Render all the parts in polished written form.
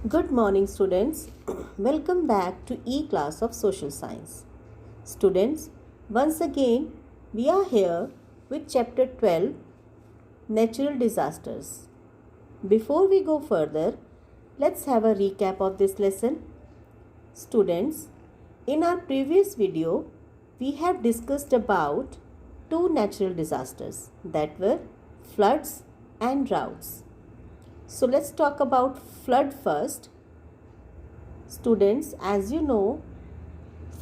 Good morning, students. Welcome back to E-Class of Social Science. Students, once again, we are here with Chapter 12, Natural Disasters. Before we go further, let's have a recap of this lesson. Students, in our previous video, we have discussed about two natural disasters that were floods and droughts. So let's talk about flood first. Students, as you know,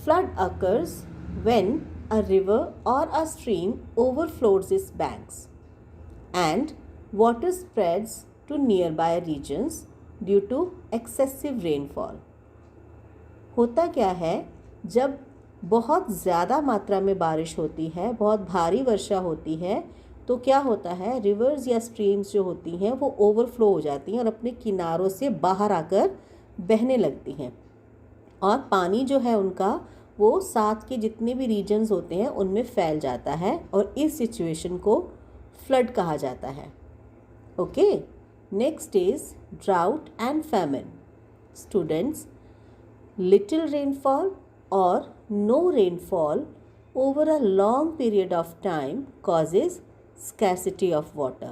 flood occurs when a river or a stream overflows its banks and water spreads to nearby regions due to excessive rainfall. होता क्या है, जब बहुत ज़्यादा मात्रा में बारिश होती है, बहुत भारी वर्षा होती है, तो क्या होता है, रिवर्स या स्ट्रीम्स जो होती हैं वो ओवरफ्लो हो जाती हैं और अपने किनारों से बाहर आकर बहने लगती हैं और पानी जो है उनका वो साथ के जितने भी रीजन्स होते हैं उनमें फैल जाता है और इस सिचुएशन को फ्लड कहा जाता है. Okay, next is drought and famine. Students, little rainfall or no rainfall over a long period of time causes scarcity of water.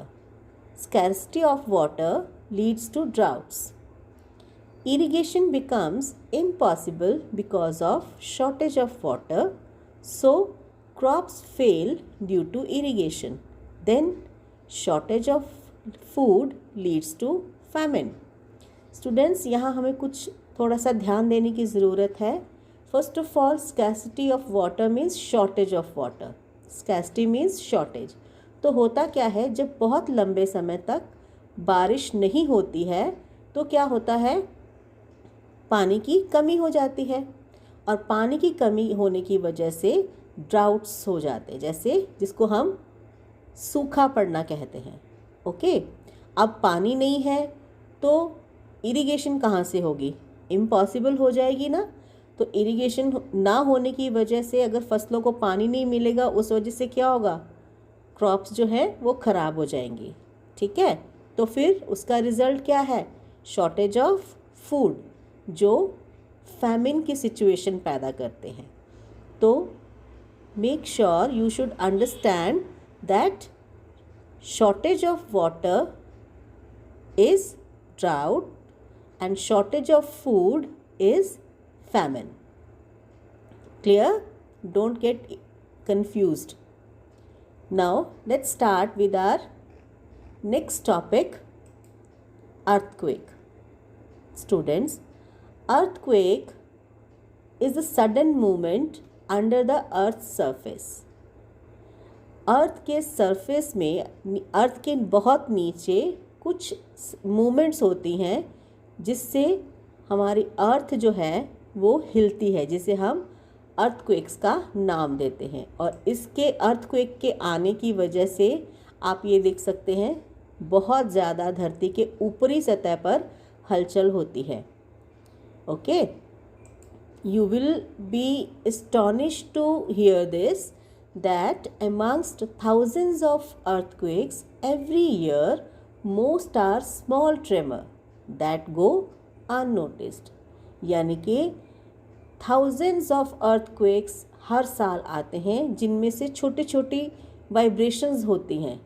Scarcity of water leads to droughts. Irrigation becomes impossible because of shortage of water, so crops fail due to irrigation. Then shortage of food leads to famine. Students, यहाँ हमें कुछ थोड़ा सा ध्यान देने की ज़रूरत है. First of all, scarcity of water means shortage of water. Scarcity means shortage. तो होता क्या है, जब बहुत लंबे समय तक बारिश नहीं होती है तो क्या होता है, पानी की कमी हो जाती है और पानी की कमी होने की वजह से ड्राउट्स हो जाते हैं, जैसे जिसको हम सूखा पड़ना कहते हैं. ओके, अब पानी नहीं है तो इरिगेशन कहाँ से होगी, इम्पॉसिबल हो जाएगी ना. तो इरिगेशन ना होने की वजह से अगर फसलों को पानी नहीं मिलेगा, उस वजह से क्या होगा, क्रॉप्स जो हैं वो ख़राब हो जाएंगी. ठीक है, तो फिर उसका रिज़ल्ट क्या है, शॉर्टेज ऑफ फूड, जो फैमिन की सिचुएशन पैदा करते हैं. तो make sure you should understand that shortage of water is drought and shortage of food is famine. Clear? Don't get confused. Now let's start with our next topic, earthquake. Students, earthquake is the sudden movement under the earth's surface. अर्थ के surface में, अर्थ के बहुत नीचे कुछ movements होती हैं जिससे हमारी अर्थ जो है वो हिलती है, जिसे हम अर्थक्वेक्स का नाम देते हैं. और इसके अर्थक्वेक के आने की वजह से आप ये देख सकते हैं, बहुत ज़्यादा धरती के ऊपरी सतह पर हलचल होती है. Okay, you will be astonished to hear this that amongst thousands of earthquakes every year, most are small tremor that go unnoticed. यानी कि thousands of earthquakes हर साल आते हैं जिनमें से छोटी छोटी वाइब्रेशंस होती हैं,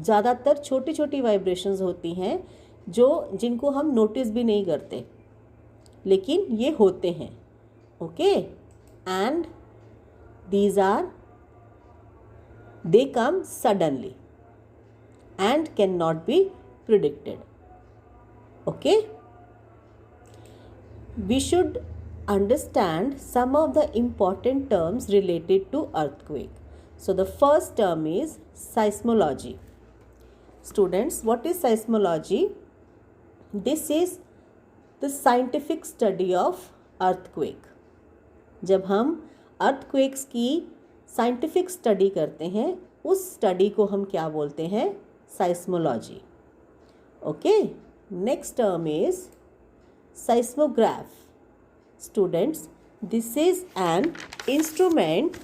ज़्यादातर छोटी छोटी वाइब्रेशंस होती हैं जिनको हम नोटिस भी नहीं करते, लेकिन ये होते हैं. Okay, and these are they come suddenly and cannot be predicted. Okay, we should understand some of the important terms related to earthquake. So the first term is seismology. Students, what is seismology? This is the scientific study of earthquake. जब हम earthquakes की scientific study करते हैं, उस study को हम क्या बोलते हैं, seismology. Okay, next term is seismograph. Students, this is an instrument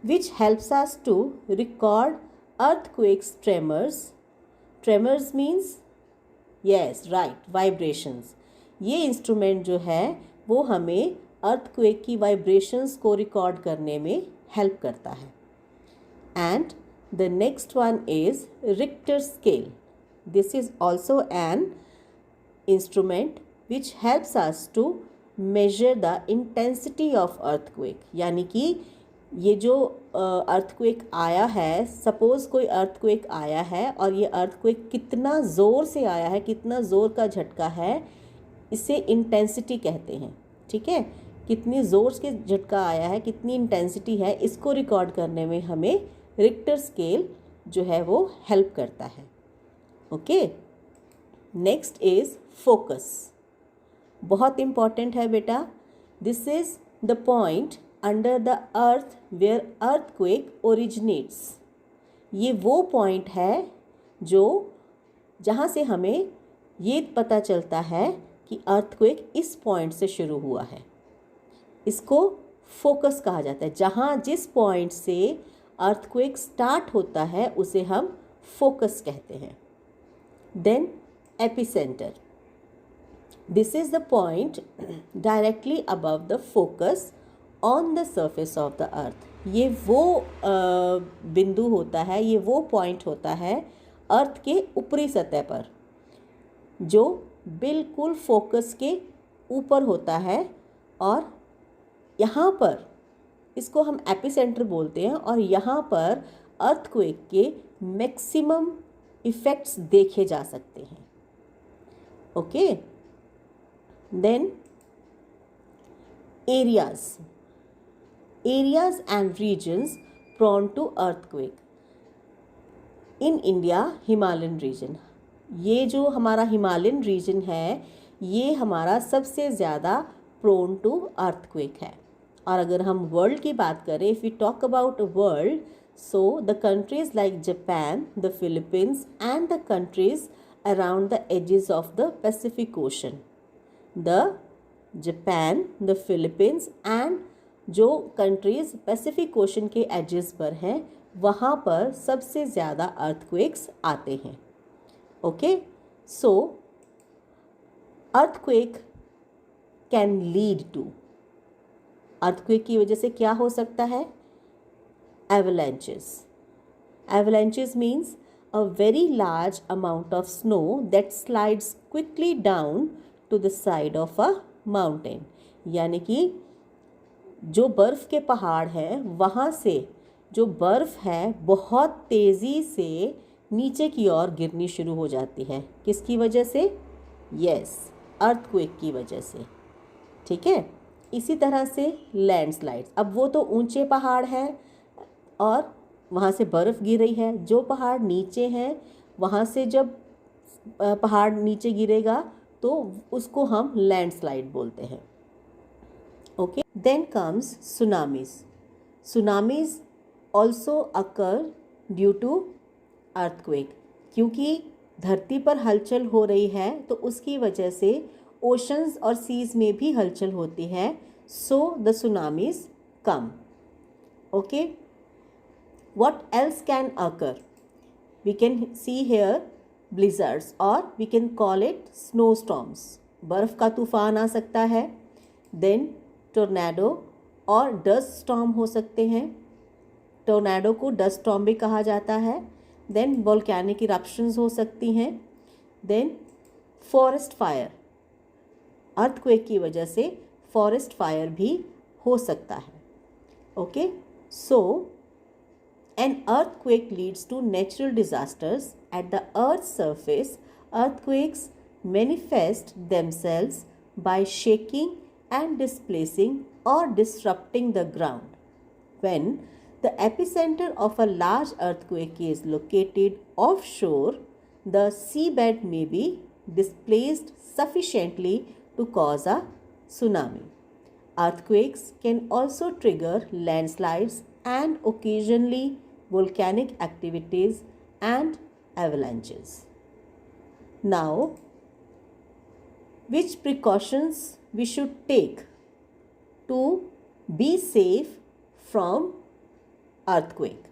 which helps us to record earthquakes tremors. Tremors means yes right, vibrations. ये इंस्ट्रूमेंट जो है वो हमें अर्थक्वेक की वाइब्रेशंस को रिकॉर्ड करने में हेल्प करता है। And the next one is Richter scale. This is also an instrument which helps us to measure the intensity of earthquake. यानी कि ये जो अर्थक्वेक आया है, सपोज़ कोई अर्थक्वेक आया है और ये अर्थक्वेक कितना ज़ोर से आया है, कितना ज़ोर का झटका है, इसे इंटेंसिटी कहते हैं। ठीक है, कितनी ज़ोर से झटका आया है, कितनी इंटेंसिटी है, इसको रिकॉर्ड करने में हमें रिक्टर स्केल जो है वो हेल्प करता है। Okay, next is focus. बहुत इम्पॉर्टेंट है बेटा। This is the point under the earth where earthquake originates. ये वो पॉइंट है जो जहाँ से हमें ये पता चलता है कि अर्थक्वेक इस पॉइंट से शुरू हुआ है। इसको फोकस कहा जाता है। जहाँ जिस पॉइंट से अर्थक्वेक स्टार्ट होता है उसे हम फोकस कहते हैं। Then epicentre. This is the point directly above the focus on the surface of the earth. ये वो बिंदु होता है, ये वो पॉइंट होता है अर्थ के ऊपरी सतह पर जो बिल्कुल फोकस के ऊपर होता है, और यहाँ पर इसको हम एपिसेंटर बोलते हैं, और यहाँ पर अर्थक्वेक के मैक्सिमम इफ़ेक्ट्स देखे जा सकते हैं। Okay, then areas and regions prone to earthquake. In India, Himalayan region. ये जो हमारा हिमालयन रीजन है ये हमारा सबसे ज़्यादा प्रोन टू अर्थक्वेक है। और अगर हम वर्ल्ड की बात करें, if we talk about world, so the countries like Japan, the Philippines and the countries around the edges of the Pacific Ocean, the Japan, the Philippines and जो countries Pacific Ocean के edges पर हैं वहाँ पर सबसे ज़्यादा earthquakes आते हैं। Okay, so earthquake can lead to, earthquake की वजह से क्या हो सकता है? Avalanches. Avalanches means a very large amount of snow that slides quickly down to the side of a mountain. यानी कि जो बर्फ़ के पहाड़ हैं वहाँ से जो बर्फ़ है बहुत तेज़ी से नीचे की ओर गिरनी शुरू हो जाती है। किसकी वजह से? यस, अर्थक्वेक की वजह से। ठीक है, इसी तरह से लैंडस्लाइड्स। अब वो तो ऊंचे पहाड़ हैं और वहाँ से बर्फ़ गिर रही है। जो पहाड़ नीचे हैं वहाँ से जब पहाड़ नीचे गिरेगा तो उसको हम लैंडस्लाइड बोलते हैं। Okay, then comes tsunamis. Tsunamis also occur due to earthquake. क्योंकि धरती पर हलचल हो रही है तो उसकी वजह से ओशंस और सीज में भी हलचल होती है, so the tsunamis come. Okay, what else can occur? We can see here blizzards or we can call it snowstorms. बर्फ़ का तूफ़ान आ सकता है। Then टोर्नेडो और डस्ट स्टॉर्म हो सकते हैं। टोर्नेडो को डस्ट स्टॉर्म भी कहा जाता है। देन वोल्केनिक इरप्शंस हो सकती हैं। देन फॉरेस्ट फायर, अर्थक्वेक की वजह से फॉरेस्ट फायर भी हो सकता है। Okay, so an earthquake leads to natural disasters at the earth surface. Earthquakes manifest themselves by shaking and displacing or disrupting the ground. When the epicenter of a large earthquake is located offshore, the seabed may be displaced sufficiently to cause a tsunami. Earthquakes can also trigger landslides and occasionally volcanic activities and avalanches. Now, which precautions we should take to be safe from earthquake?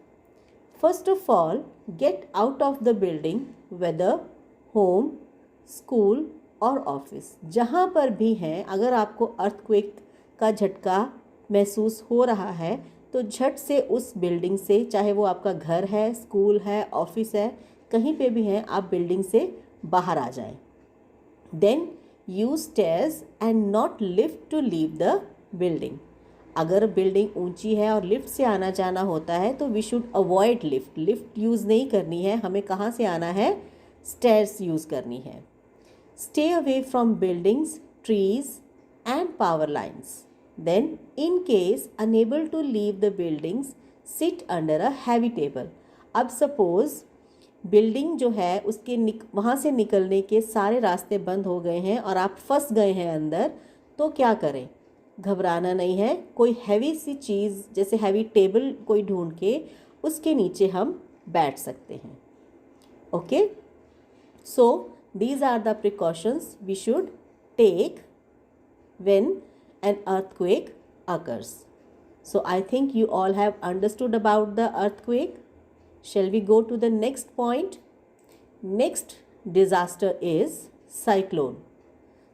First of all, get out of the building, whether home, school और office, जहाँ पर भी हैं, अगर आपको earthquake का झटका महसूस हो रहा है तो झट से उस बिल्डिंग से, चाहे वो आपका घर है, स्कूल है, ऑफिस है, कहीं पे भी हैं, आप बिल्डिंग से बाहर आ जाएं। Then use stairs and not lift to leave the building. अगर बिल्डिंग ऊंची है और लिफ्ट से आना जाना होता है तो we should avoid lift. Lift use नहीं करनी है, हमें कहाँ से आना है, स्टेयर्स यूज़ करनी है। Stay away from buildings, trees and power lines. Then in case unable to leave the buildings, sit under a heavy table. अब सपोज़ बिल्डिंग जो है उसके वहाँ से निकलने के सारे रास्ते बंद हो गए हैं और आप फंस गए हैं अंदर, तो क्या करें? घबराना नहीं है, कोई हैवी सी चीज़ जैसे हैवी टेबल कोई ढूंढ के उसके नीचे हम बैठ सकते हैं। Okay, so these are the precautions we should take when an earthquake occurs. So I think you all have understood about the earthquake. Shall we go to the next point? Next disaster is cyclone.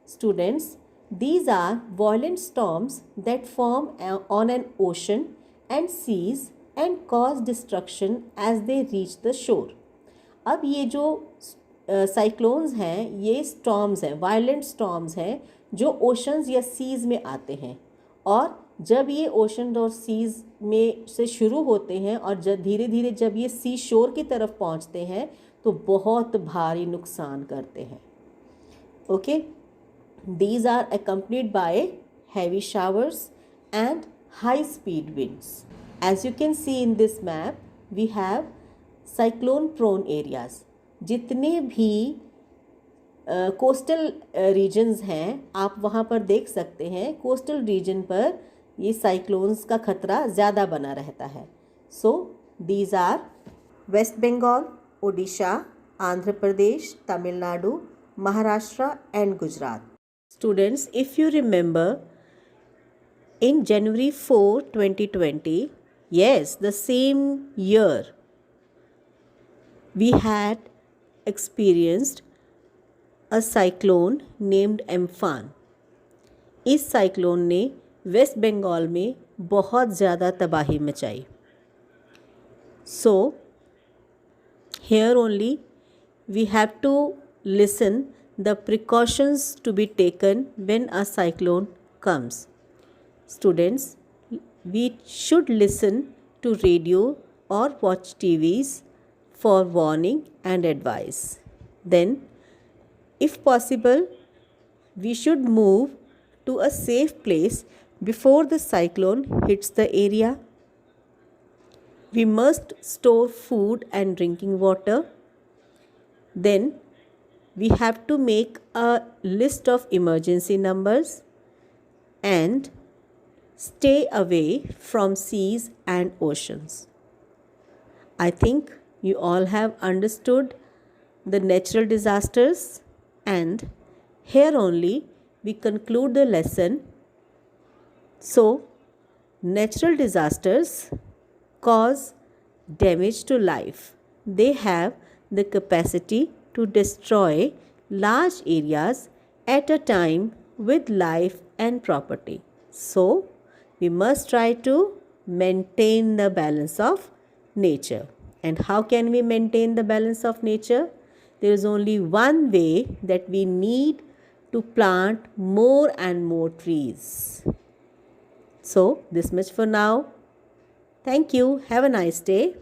Students, these are violent storms that form on an ocean and seas and cause destruction as they reach the shore. अब ये जो cyclones हैं, ये storms हैं, violent storms हैं जो oceans या seize में आते हैं, और जब ये ओशन और सीज़ में से शुरू होते हैं और जब धीरे धीरे जब ये सी शोर की तरफ पहुंचते हैं तो बहुत भारी नुकसान करते हैं। Okay, these are accompanied by heavy showers and high speed winds. As you can see in this map, we have cyclone prone areas. जितने भी कोस्टल रीजन्स हैं आप वहाँ पर देख सकते हैं, कोस्टल रीजन पर ये साइक्लोन्स का खतरा ज़्यादा बना रहता है। So these are West Bengal, Odisha, Andhra Pradesh, Tamil Nadu, Maharashtra and Gujarat. Students, if you remember, in January 4, 2020, yes, the same year, we had experienced a cyclone named Amphan. इस साइक्लोन ने वेस्ट बंगाल में बहुत ज़्यादा तबाही मचाई। So, here only we have to listen the precautions to be taken when a cyclone comes. Students, we should listen to radio or watch TVs for warning and advice. Then, if possible, we should move to a safe place before the cyclone hits the area. We must store food and drinking water. Then, we have to make a list of emergency numbers and stay away from seas and oceans. I think you all have understood the natural disasters, and here only we conclude the lesson. So, natural disasters cause damage to life. They have the capacity to destroy large areas at a time with life and property. So, we must try to maintain the balance of nature. And how can we maintain the balance of nature? There is only one way, that we need to plant more and more trees. So, this much for now. Thank you. Have a nice day.